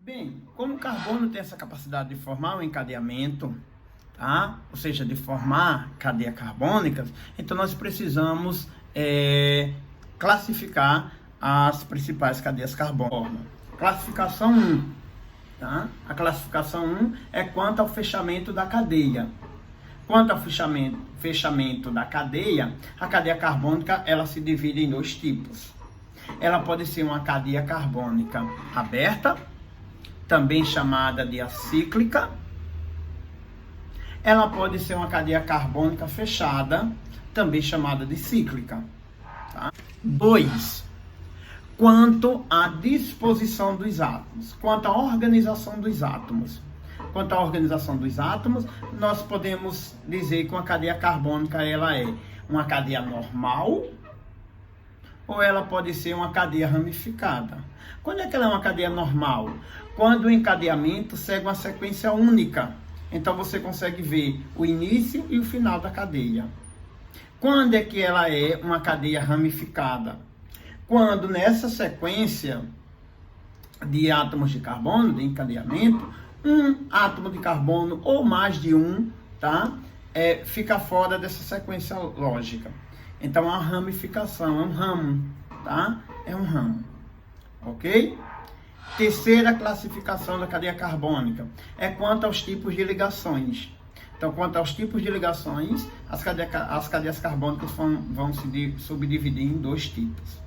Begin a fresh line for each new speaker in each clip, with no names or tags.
Bem, como o carbono tem essa capacidade de formar um encadeamento, tá? Ou seja, de formar cadeias carbônicas, então nós precisamos classificar as principais cadeias carbônicas. Classificação 1, tá? A classificação 1 é quanto ao fechamento da cadeia. Quanto ao fechamento da cadeia, a cadeia carbônica ela se divide em dois tipos. Ela pode ser uma cadeia carbônica aberta, também chamada de acíclica. Ela pode ser uma cadeia carbônica fechada, também chamada de cíclica. Tá? 2. Quanto à disposição dos átomos, quanto à organização dos átomos. Quanto à organização dos átomos, nós podemos dizer que uma cadeia carbônica ela é uma cadeia normal ou ela pode ser uma cadeia ramificada. Quando é que ela é uma cadeia normal? Quando o encadeamento segue uma sequência única. Então você consegue ver o início e o final da cadeia. Quando é que ela é uma cadeia ramificada? Quando nessa sequência de átomos de carbono, de encadeamento, um átomo de carbono ou mais de um, tá? Fica fora dessa sequência lógica. Então, a ramificação é um ramo, tá? É um ramo, ok? Terceira classificação da cadeia carbônica é quanto aos tipos de ligações. Então, quanto aos tipos de ligações, as cadeias carbônicas vão se subdividir em dois tipos.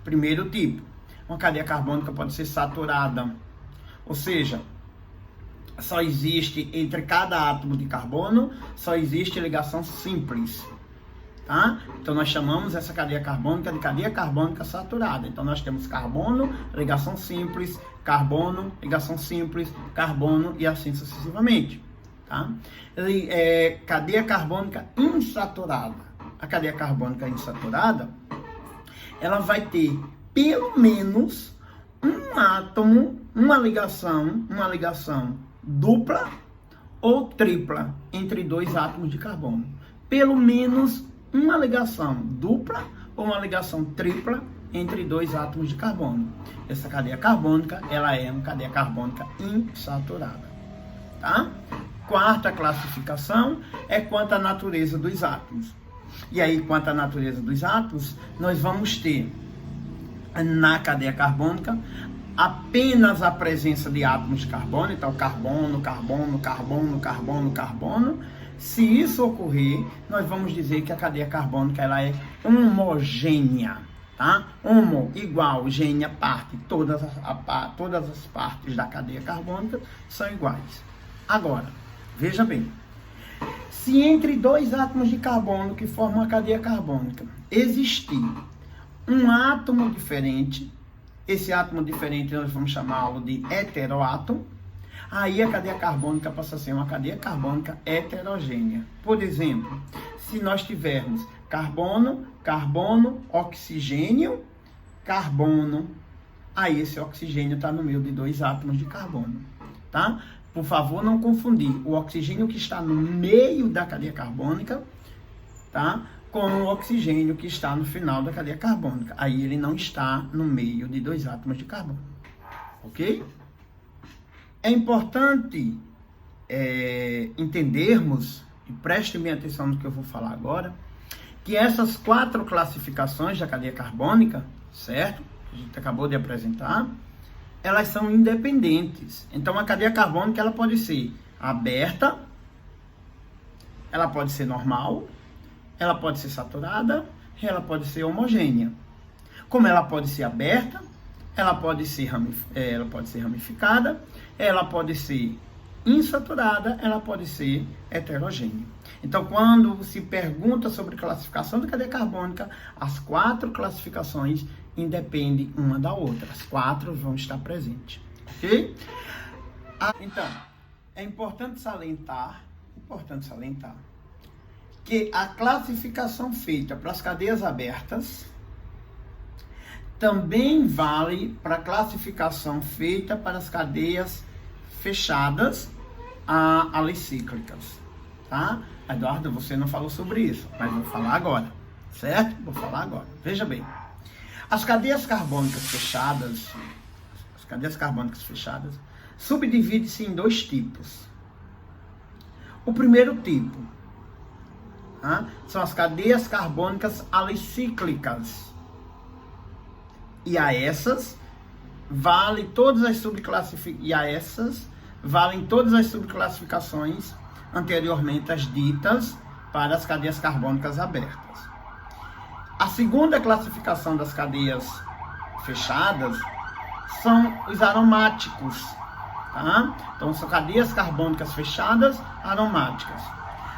Primeiro tipo, uma cadeia carbônica pode ser saturada. Ou seja, só existe entre cada átomo de carbono, só existe ligação simples, tá? Então nós chamamos essa cadeia carbônica de cadeia carbônica saturada. Então nós temos carbono, ligação simples, carbono, ligação simples, carbono e assim sucessivamente, tá? Cadeia carbônica insaturada. A cadeia carbônica insaturada, ela vai ter pelo menos um átomo, uma ligação dupla ou tripla entre dois átomos de carbono. Pelo menos uma ligação dupla ou uma ligação tripla entre dois átomos de carbono. Essa cadeia carbônica, ela é uma cadeia carbônica insaturada, tá? Quarta classificação é quanto à natureza dos átomos. E aí, quanto à natureza dos átomos, nós vamos ter na cadeia carbônica apenas a presença de átomos de carbono, então carbono, carbono, carbono, carbono, carbono. Se isso ocorrer, nós vamos dizer que a cadeia carbônica ela é homogênea, tá? Homo igual, gênea, parte, todas as partes da cadeia carbônica são iguais. Agora, veja bem, se entre dois átomos de carbono que formam a cadeia carbônica existir um átomo diferente, esse átomo diferente nós vamos chamá-lo de heteroátomo, aí a cadeia carbônica passa a ser uma cadeia carbônica heterogênea. Por exemplo, se nós tivermos carbono, carbono, oxigênio, carbono, aí esse oxigênio está no meio de dois átomos de carbono, tá? Por favor, não confundir o oxigênio que está no meio da cadeia carbônica, tá? Com o oxigênio que está no final da cadeia carbônica. Aí ele não está no meio de dois átomos de carbono. Ok? É importante entendermos, e prestem bem atenção no que eu vou falar agora, que essas quatro classificações da cadeia carbônica, certo? Que a gente acabou de apresentar, elas são independentes. Então a cadeia carbônica ela pode ser aberta, ela pode ser normal, ela pode ser saturada, ela pode ser homogênea. Como ela pode ser aberta, ela pode ser ramificada, ela pode ser insaturada, ela pode ser heterogênea. Então, quando se pergunta sobre classificação da cadeia carbônica, as quatro classificações independem uma da outra. As quatro vão estar presentes. Ok? Então, é importante salientar que a classificação feita para as cadeias abertas também vale para a classificação feita para as cadeias fechadas as cíclicas, tá? Eduardo, você não falou sobre isso, mas vou falar agora, certo? Vou falar agora. Veja bem, as cadeias carbônicas fechadas, cadeias carbônicas fechadas, subdivide-se em dois tipos. O primeiro tipo, tá, são as cadeias carbônicas alicíclicas. E a essas valem todas as subclassificações anteriormente ditas para as cadeias carbônicas abertas. A segunda classificação das cadeias fechadas são os aromáticos, tá? Então, são cadeias carbônicas fechadas aromáticas.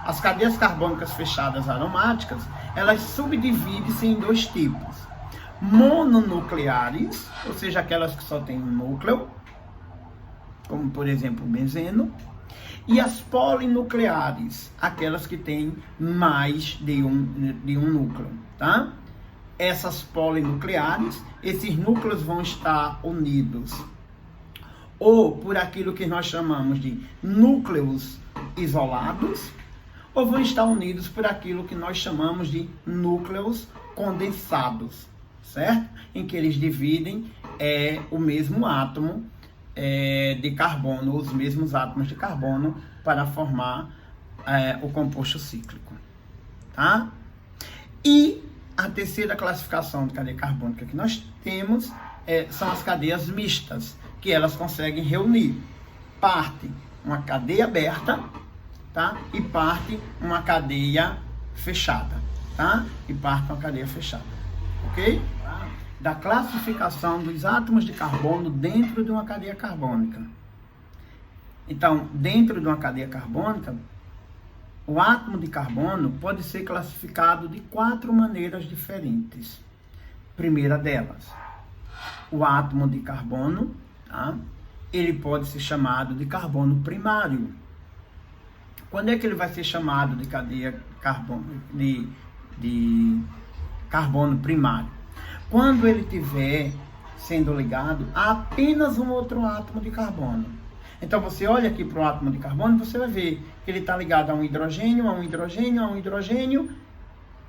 As cadeias carbônicas fechadas aromáticas, elas subdividem-se em dois tipos. Mononucleares, ou seja, aquelas que só têm um núcleo, como por exemplo o benzeno, e as polinucleares, aquelas que têm mais de um núcleo, tá? Essas polinucleares, esses núcleos vão estar unidos ou por aquilo que nós chamamos de núcleos isolados, ou vão estar unidos por aquilo que nós chamamos de núcleos condensados, certo? Em que eles dividem o mesmo átomo de carbono, os mesmos átomos de carbono para formar o composto cíclico, tá? E a terceira classificação de cadeia carbônica que nós temos são as cadeias mistas, que elas conseguem reunir parte uma cadeia aberta, tá? E parte uma cadeia fechada, tá? E parte uma cadeia fechada, ok? Da classificação dos átomos de carbono dentro de uma cadeia carbônica. Então, dentro de uma cadeia carbônica, o átomo de carbono pode ser classificado de 4 maneiras diferentes. Primeira delas, o átomo de carbono, tá? Ele pode ser chamado de carbono primário. Quando é que ele vai ser chamado de cadeia de carbono primário? Quando ele estiver sendo ligado a apenas um outro átomo de carbono. Então, você olha aqui para o átomo de carbono, você vai ver que ele está ligado a um hidrogênio, a um hidrogênio, a um hidrogênio,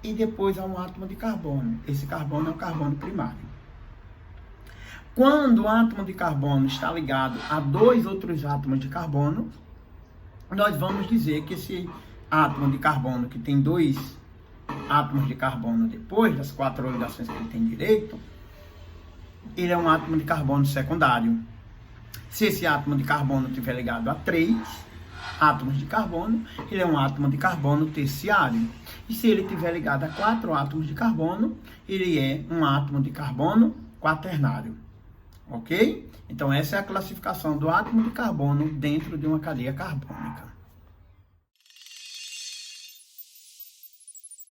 e depois a um átomo de carbono. Esse carbono é o carbono primário. Quando o átomo de carbono está ligado a 2 outros átomos de carbono, nós vamos dizer que esse átomo de carbono, que tem 2 átomos de carbono depois das 4 ligações que ele tem direito, ele é um átomo de carbono secundário. Se esse átomo de carbono estiver ligado a 3 átomos de carbono, ele é um átomo de carbono terciário. E se ele estiver ligado a 4 átomos de carbono, ele é um átomo de carbono quaternário. Ok? Então, essa é a classificação do átomo de carbono dentro de uma cadeia carbônica.